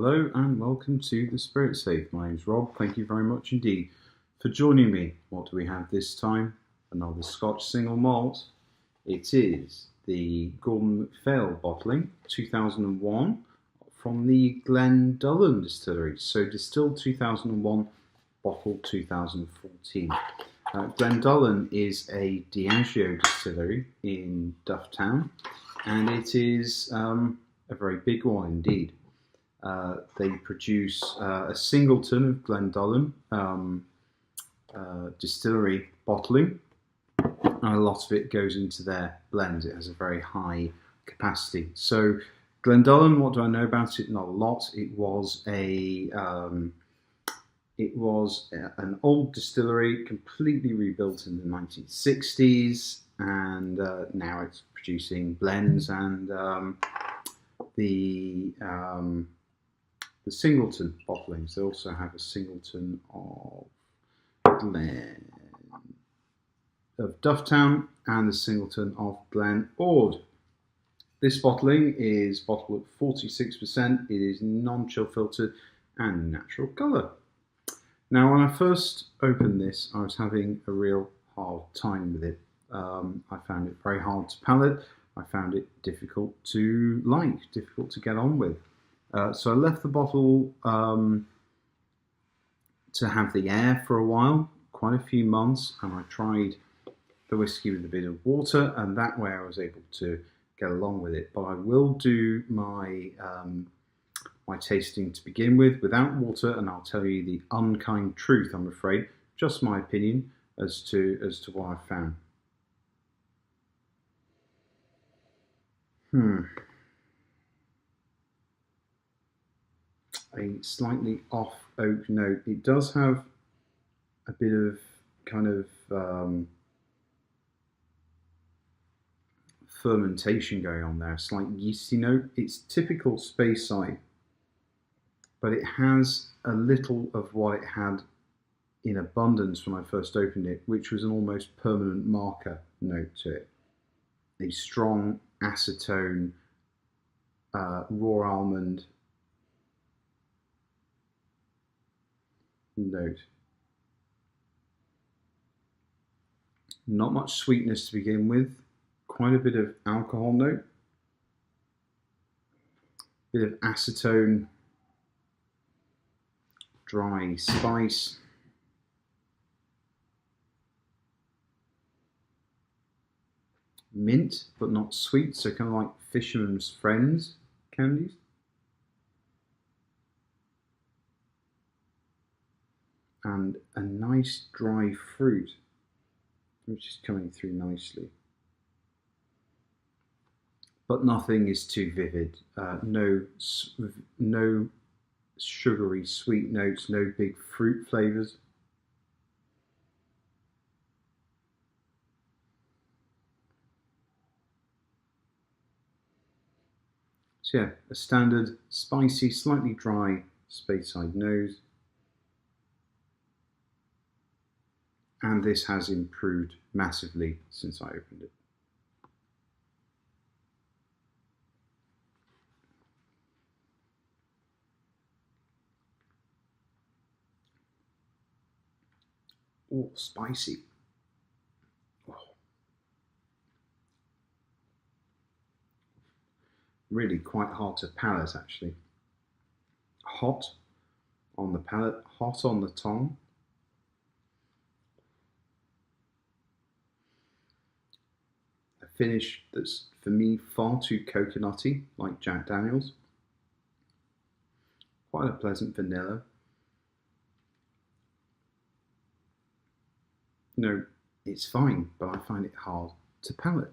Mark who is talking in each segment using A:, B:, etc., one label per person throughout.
A: Hello and welcome to the Spirit Safe. My name's Rob. Thank you very much indeed for joining me. What do we have this time? Another Scotch single malt. It is the Macphail bottling 2001 from the Glendullan distillery. So distilled 2001, bottled 2014. Glendullan is a Diageo distillery in Dufftown, and it is a very big one indeed. They produce a singleton of Glendullan distillery bottling, and a lot of it goes into their blends. It has a very high capacity. So Glendullan, what do I know about it? Not a lot. It was an old distillery, completely rebuilt in the 1960s, and now it's producing blends and the singleton bottlings. They also have a singleton of Dufftown and the singleton of Glen Ord. This bottling is bottled at 46%. It is non-chill filtered and natural colour. Now, when I first opened this, I was having a real hard time with it. I found it very hard to palate. I found it difficult to like, difficult to get on with. So I left the bottle to have the air for a while, quite a few months, and I tried the whiskey with a bit of water, and that way I was able to get along with it. But I will do my my tasting to begin with without water, and I'll tell you the unkind truth, I'm afraid, just my opinion as to what I found. A slightly off oak note. It does have a bit of kind of fermentation going on there, a slight yeasty note. It's typical Speyside, but it has a little of what it had in abundance when I first opened it, which was an almost permanent marker note to it. A strong acetone, raw almond note. Not much sweetness to begin with, quite a bit of alcohol note, bit of acetone, dry spice, mint but not sweet, so kind of like Fisherman's Friends candies. And a nice dry fruit, which is coming through nicely. But nothing is too vivid. No sugary sweet notes, no big fruit flavours. So yeah, a standard spicy, slightly dry Speyside nose. And this has improved massively since I opened it. Oh, spicy. Oh. Really quite hard to palate, actually. Hot on the palate, hot on the tongue. A finish that's, for me, far too coconutty, like Jack Daniel's. Quite a pleasant vanilla. No, it's fine, but I find it hard to palate.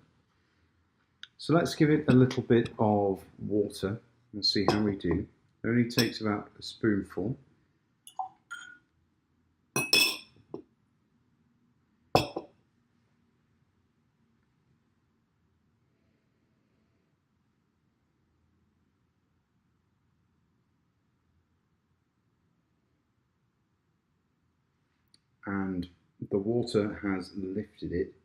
A: So let's give it a little bit of water and see how we do. It only takes about a spoonful. And the water has lifted it.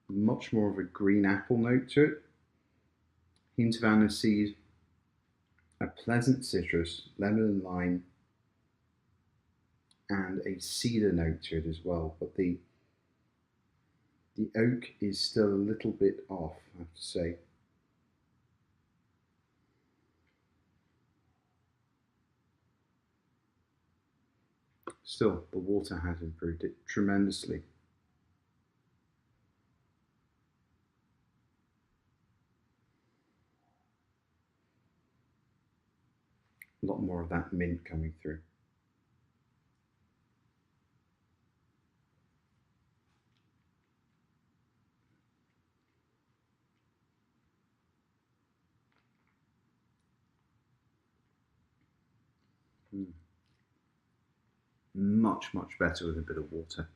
A: Much more of a green apple note to it. Hint of aniseed, a pleasant citrus, lemon and lime, and a cedar note to it as well. But the oak is still a little bit off, I have to say. Still, the water has improved it tremendously. A lot more of that mint coming through. Much, much better with a bit of water.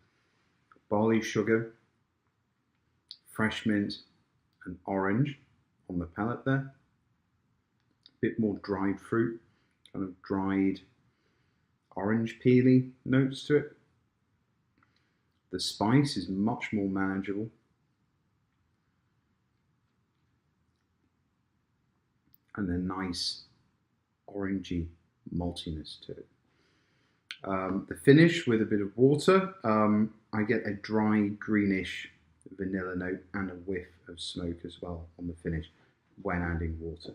A: Barley sugar, fresh mint, and orange on the palate there. A bit more dried fruit, kind of dried orange peely notes to it. The spice is much more manageable. And a nice orangey maltiness to it. The finish with a bit of water, I get a dry greenish vanilla note and a whiff of smoke as well on the finish when adding water.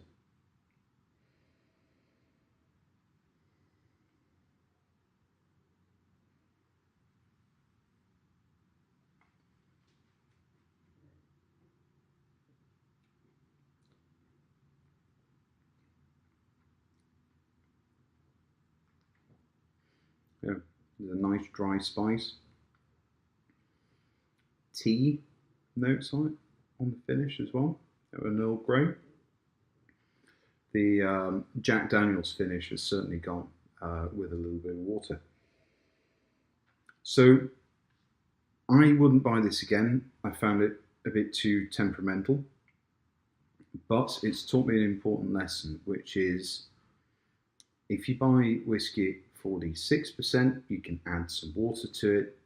A: Yeah, there's a nice dry spice. Tea notes on it on the finish as well. An Earl Grey. The Jack Daniel's finish has certainly gone with a little bit of water. So I wouldn't buy this again. I found it a bit too temperamental, but it's taught me an important lesson, which is if you buy whiskey 46%, you can add some water to it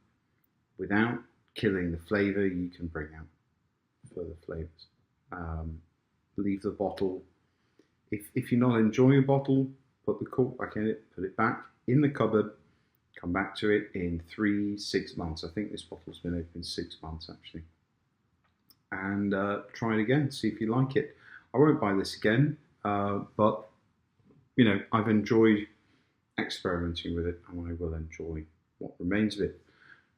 A: without killing the flavour. You can bring out further flavours. Leave the bottle. If you're not enjoying a bottle, put the cork back in it, put it back in the cupboard, come back to it in 3-6 months. I think this bottle's been open 6 months actually. And try it again, see if you like it. I won't buy this again, but you know, I've enjoyed experimenting with it, and I will enjoy what remains of it.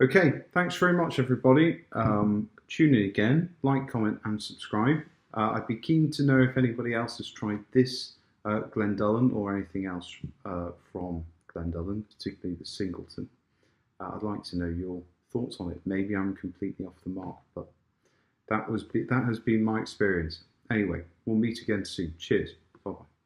A: Okay, thanks very much everybody. Tune in again, like, comment and subscribe. I'd be keen to know if anybody else has tried this Glendullan or anything else from Glendullan, particularly the Singleton. I'd like to know your thoughts on it. Maybe I'm completely off the mark, but that has been my experience. Anyway, we'll meet again soon. Cheers. Bye-bye.